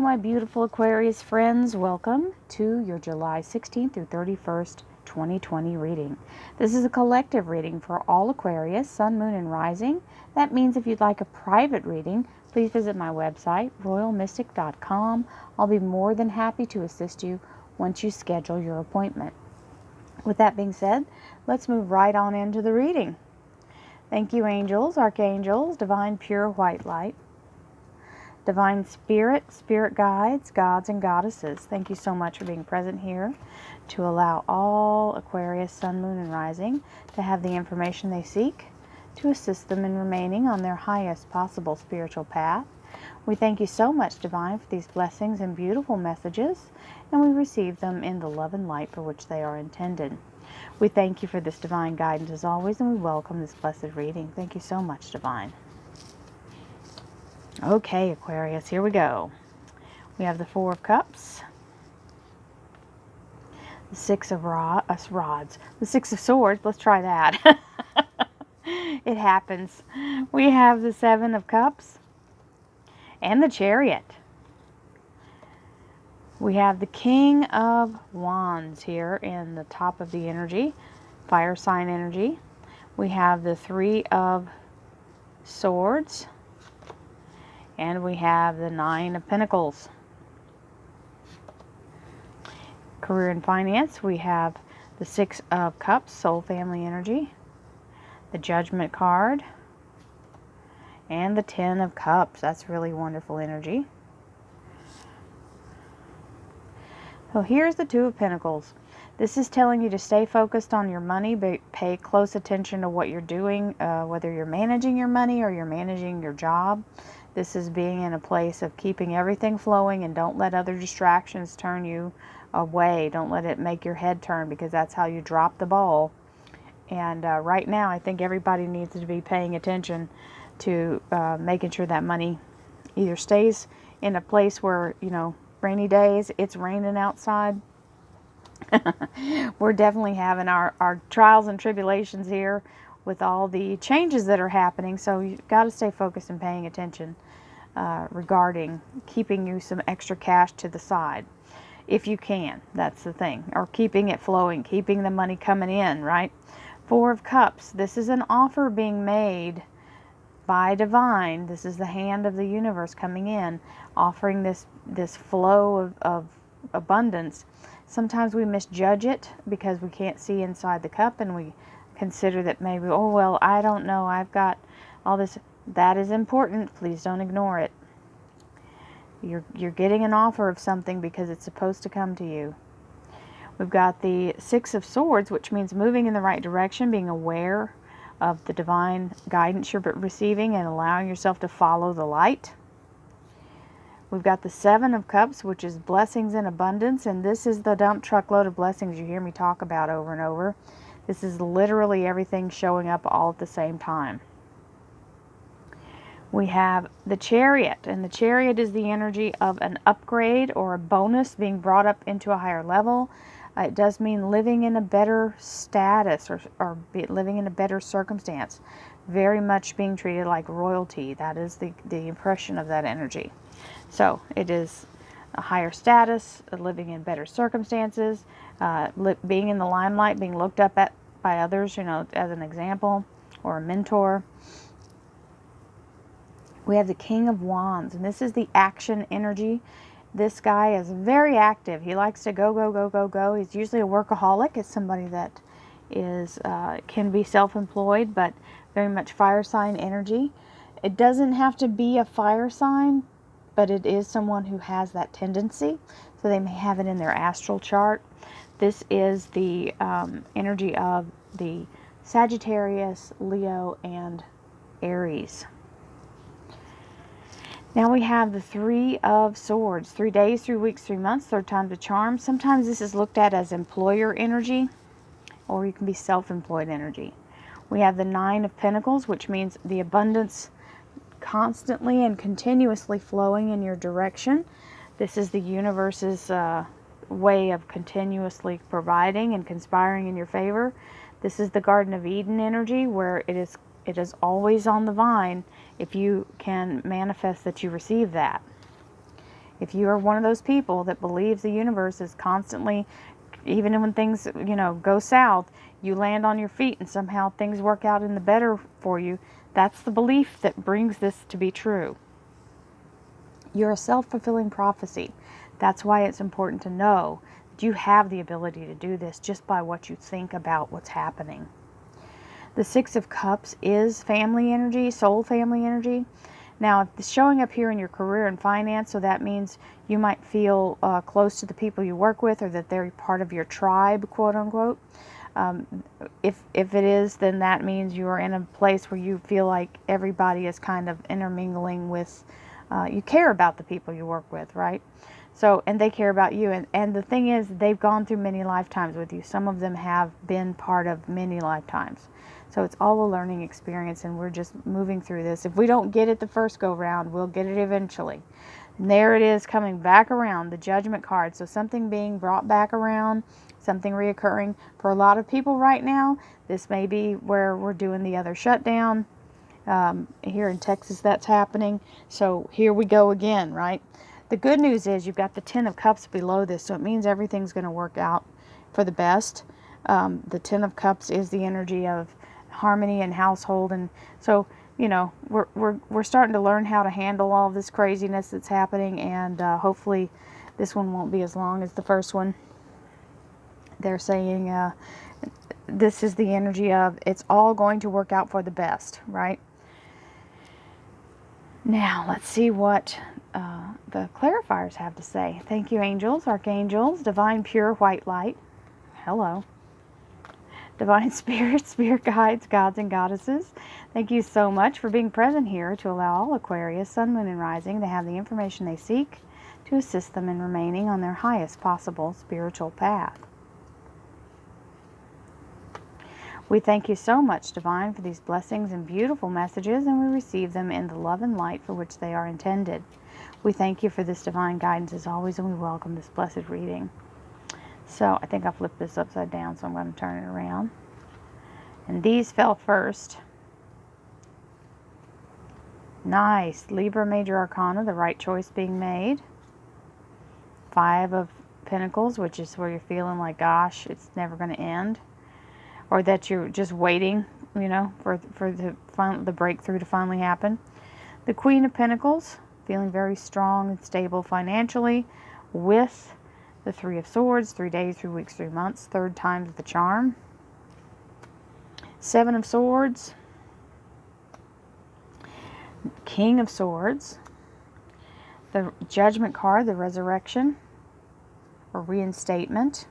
Hello, my beautiful Aquarius friends. Welcome to your July 16th through 31st, 2020 reading. This is a collective reading for all Aquarius, Sun, Moon, and Rising. That means if you'd like a private reading, please visit my website, royalmystic.com. I'll be more than happy to assist you once you schedule your appointment. With that being said, let's move right on into the reading. Thank you, angels, archangels, divine pure white light, divine spirit, spirit guides, gods and goddesses. Thank you so much for being present here to allow all Aquarius, Sun, Moon, and Rising to have the information they seek to assist them in remaining on their highest possible spiritual path. We thank you so much, Divine, for these blessings and beautiful messages, and we receive them in the love and light for which they are intended. We thank you for this divine guidance as always, and we welcome this blessed reading. Thank you so much, Divine. Okay, Aquarius, here we go. We have the Four of Cups, the Six of Rods, the Six of Swords. Let's try that. It happens. We have the Seven of Cups and the Chariot. We have the King of Wands here in the top of the energy, fire sign energy. We have the Three of Swords. And we have the Nine of Pentacles. Career and finance, we have the Six of Cups, soul family energy, the Judgment card, and the Ten of Cups. That's really wonderful energy. So here's the Two of Pentacles. This is telling you to stay focused on your money, but pay close attention to what you're doing, whether you're managing your money or you're managing your job. This is being in a place of keeping everything flowing, and don't let other distractions turn you away. Don't let it make your head turn, because that's how you drop the ball. And right now, I think everybody needs to be paying attention to making sure that money either stays in a place where, you know, rainy days, it's raining outside. We're definitely having our trials and tribulations here with all the changes that are happening. So you've got to stay focused and paying attention regarding keeping you some extra cash to the side. If you can, that's the thing. Or keeping it flowing, keeping the money coming in, right? Four of Cups. This is an offer being made by Divine. This is the hand of the universe coming in, offering this flow of abundance. Sometimes we misjudge it because we can't see inside the cup, and we consider that maybe, oh, well, I don't know, I've got all this. That is important. Please don't ignore it. You're getting an offer of something because it's supposed to come to you. We've got the Six of Swords, which means moving in the right direction, being aware of the divine guidance you're receiving and allowing yourself to follow the light. We've got the Seven of Cups, which is blessings in abundance, and this is the dump truckload of blessings you hear me talk about over and over. This is literally everything showing up all at the same time. We have the Chariot, and the Chariot is the energy of an upgrade or a bonus being brought up into a higher level. It does mean living in a better status or living in a better circumstance. Very much being treated like royalty. That is the impression of that energy. So it is a higher status, living in better circumstances, being in the limelight, being looked up at by others, you know, as an example or a mentor. We have the King of Wands, and this is the action energy. This guy is very active. He likes to go, go, go, go, go. He's usually a workaholic. It's somebody that is can be self-employed, but very much fire sign energy. It doesn't have to be a fire sign, but it is someone who has that tendency. So they may have it in their astral chart. This is the energy of the Sagittarius, Leo, and Aries. Now we have the Three of Swords. 3 days, 3 weeks, 3 months, third time's a charm. Sometimes this is looked at as employer energy, or you can be self-employed energy. We have the Nine of Pentacles, which means the abundance constantly and continuously flowing in your direction. This is the universe's way of continuously providing and conspiring in your favor. This is the Garden of Eden energy, where it is always on the vine if you can manifest that you receive that. If you are one of those people that believes the universe is constantly, even when things, go south, you land on your feet and somehow things work out in the better for you, that's the belief that brings this to be true. You're a self-fulfilling prophecy. That's why it's important to know that you have the ability to do this just by what you think about what's happening. The Six of Cups is family energy, soul family energy. Now, if it's showing up here in your career and finance, so that means you might feel close to the people you work with, or that they're part of your tribe, quote unquote. If it is, then that means you are in a place where you feel like everybody is kind of intermingling with, you care about the people you work with, right? So, and they care about you. And the thing is, they've gone through many lifetimes with you. Some of them have been part of many lifetimes. So it's all a learning experience, and we're just moving through this. If we don't get it the first go round, we'll get it eventually. And there it is, coming back around, the Judgment card. So something being brought back around, something reoccurring. For a lot of people right now, this may be where we're doing the other shutdown. Here in Texas, that's happening. So here we go again, right? The good news is you've got the Ten of Cups below this, so it means everything's going to work out for the best. The Ten of Cups is the energy of harmony and household, and so we're starting to learn how to handle all of this craziness that's happening, and hopefully this one won't be as long as the first one. They're saying this is the energy of it's all going to work out for the best, right? Now let's see what the clarifiers have to say. Thank you, angels, archangels, divine pure white light. Hello. Divine spirits, spirit guides, gods and goddesses, thank you so much for being present here to allow all Aquarius, Sun, Moon, and Rising to have the information they seek to assist them in remaining on their highest possible spiritual path. We thank you so much, Divine, for these blessings and beautiful messages, and we receive them in the love and light for which they are intended. We thank you for this divine guidance as always, and we welcome this blessed reading. So I think I flipped this upside down, so I'm going to turn it around. And these fell first. Nice. Libra Major Arcana, the right choice being made. Five of Pentacles, which is where you're feeling like, gosh, it's never going to end. Or that you're just waiting, for the breakthrough to finally happen. The Queen of Pentacles, feeling very strong and stable financially, with the Three of Swords, 3 days, 3 weeks, 3 months, third time's the charm. Seven of Swords, King of Swords, the Judgment card, the Resurrection or reinstatement.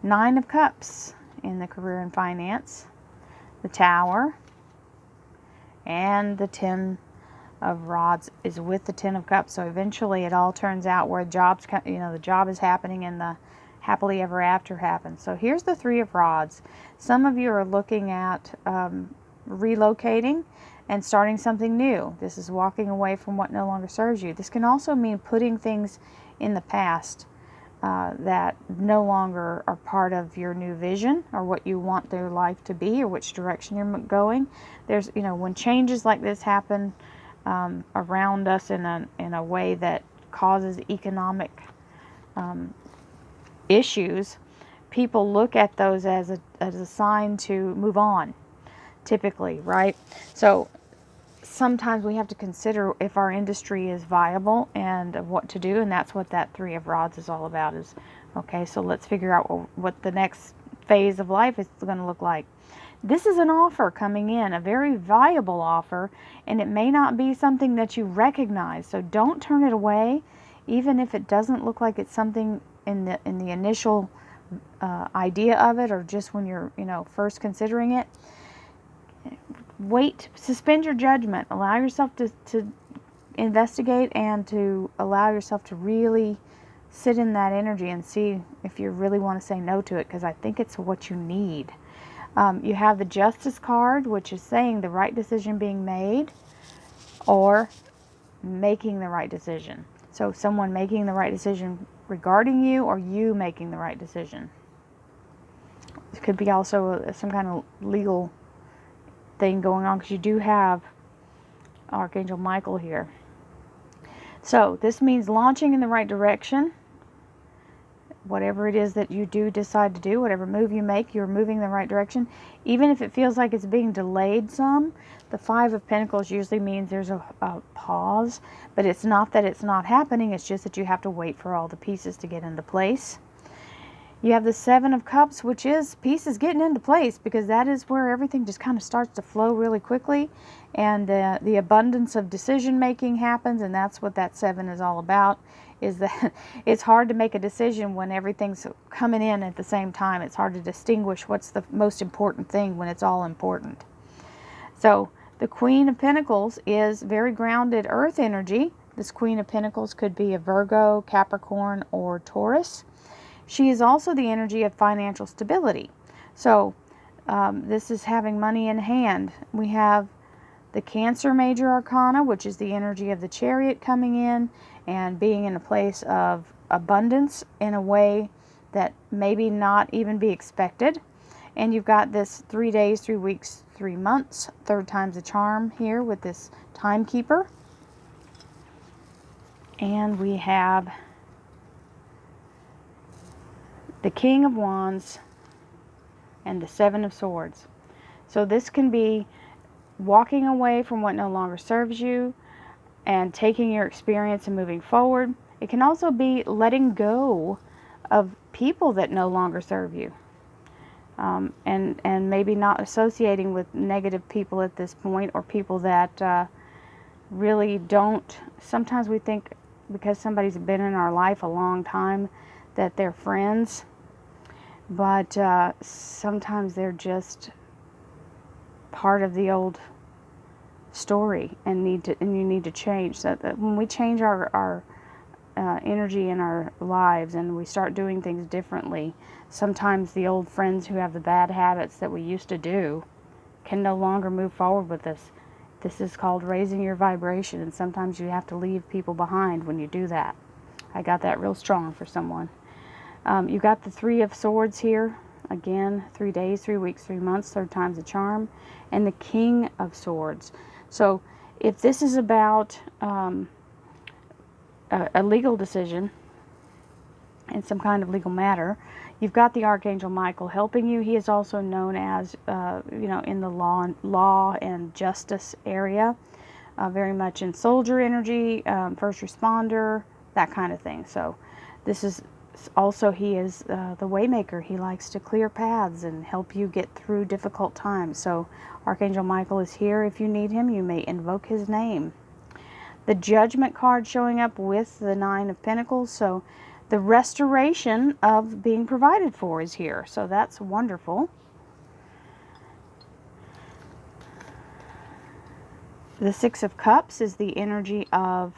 Nine of Cups in the career and finance, the Tower, and the Ten of Rods is with the Ten of Cups. So eventually it all turns out where the job is happening and the happily ever after happens. So here's the Three of Rods. Some of you are looking at relocating and starting something new. This is walking away from what no longer serves you. This can also mean putting things in the past that no longer are part of your new vision or what you want their life to be or which direction you're going. There's, when changes like this happen around us in a way that causes economic issues, people look at those as a sign to move on, typically, right? So sometimes we have to consider if our industry is viable and what to do, and that's what that Three of Rods is all about. Is okay, so let's figure out what the next phase of life is going to look like. This is an offer coming in, a very viable offer, and it may not be something that you recognize, so don't turn it away, even if it doesn't look like it's something in the initial idea of it, or just when you're first considering it. Wait, suspend your judgment, allow yourself to investigate and to allow yourself to really sit in that energy and see if you really want to say no to it, because I think it's what you need. You have the Justice card, which is saying the right decision being made or making the right decision. So someone making the right decision regarding you, or you making the right decision. It could be also some kind of legal thing going on, because you do have Archangel Michael here. So this means launching in the right direction. Whatever it is that you do decide to do, whatever move you make, you're moving in the right direction. Even if it feels like it's being delayed some, the Five of Pentacles usually means there's a pause, but it's not that it's not happening, it's just that you have to wait for all the pieces to get into place. You have the Seven of Cups, which is pieces getting into place, because that is where everything just kind of starts to flow really quickly, and the abundance of decision making happens, and that's what that seven is all about. Is that it's hard to make a decision when everything's coming in at the same time. It's hard to distinguish what's the most important thing when it's all important. So the Queen of Pentacles is very grounded earth energy. This Queen of Pentacles could be a Virgo, Capricorn, or Taurus. She is also the energy of financial stability. So this is having money in hand. We have the Cancer Major Arcana, which is the energy of the Chariot coming in and being in a place of abundance in a way that maybe not even be expected. And you've got this 3 days, 3 weeks, 3 months, third time's a charm here with this timekeeper. And we have the King of Wands and the Seven of Swords. So this can be walking away from what no longer serves you and taking your experience and moving forward. It can also be letting go of people that no longer serve you, and maybe not associating with negative people at this point, or people that really don't. Sometimes we think because somebody's been in our life a long time that they're friends, but sometimes they're just part of the old story and you need to change. So that when we change our energy in our lives and we start doing things differently, sometimes the old friends who have the bad habits that we used to do can no longer move forward with us. This is called raising your vibration, and sometimes you have to leave people behind when you do that. I got that real strong for someone. You got the Three of Swords here. Again, 3 days, 3 weeks, 3 months, third time's a charm. And the King of Swords. So if this is about a legal decision in some kind of legal matter, you've got the Archangel Michael helping you. He is also known as, in the law and justice area, very much in soldier energy, first responder, that kind of thing. So this is also, he is the waymaker. He likes to clear paths and help you get through difficult times. So Archangel Michael is here. If you need him, you may invoke his name. The Judgment card showing up with the Nine of Pentacles. So the restoration of being provided for is here. So that's wonderful. The Six of Cups is the energy of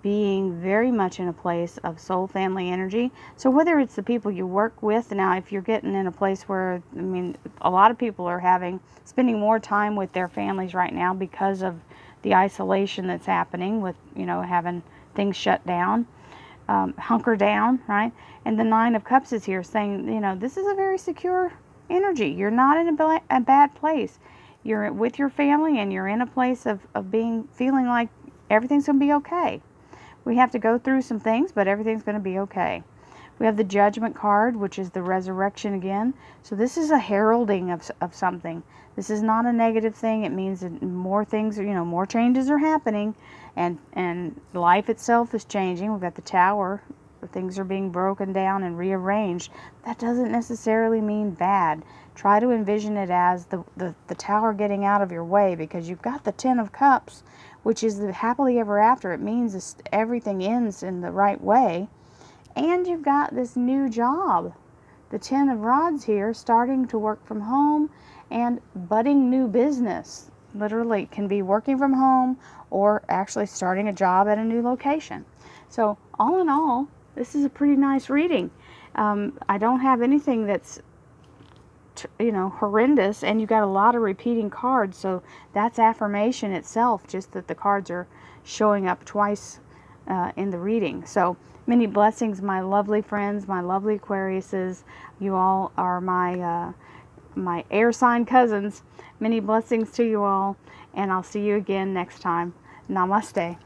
being very much in a place of soul family energy. So whether it's the people you work with, now if you're getting in a place where, a lot of people are spending more time with their families right now because of the isolation that's happening with, having things shut down, hunker down, right? And the Nine of Cups is here saying, this is a very secure energy. You're not in a bad place. You're with your family and you're in a place of feeling like everything's going to be okay. We have to go through some things, but everything's going to be okay. We have the Judgment card, which is the resurrection again. So this is a heralding of something. This is not a negative thing. It means that more things, more changes are happening, and life itself is changing. We've got the Tower. Things are being broken down and rearranged. That doesn't necessarily mean bad. Try to envision it as the Tower getting out of your way, because you've got the Ten of Cups, which is the happily ever after. It means everything ends in the right way. And you've got this new job. The Ten of Rods here, starting to work from home and budding new business. Literally can be working from home or actually starting a job at a new location. So all in all, this is a pretty nice reading. I don't have anything that's horrendous, and you got a lot of repeating cards, so that's affirmation itself, just that the cards are showing up twice in the reading. So many blessings, my lovely friends, my lovely Aquariuses. You all are my air sign cousins. Many blessings to you all, and I'll see you again next time. Namaste.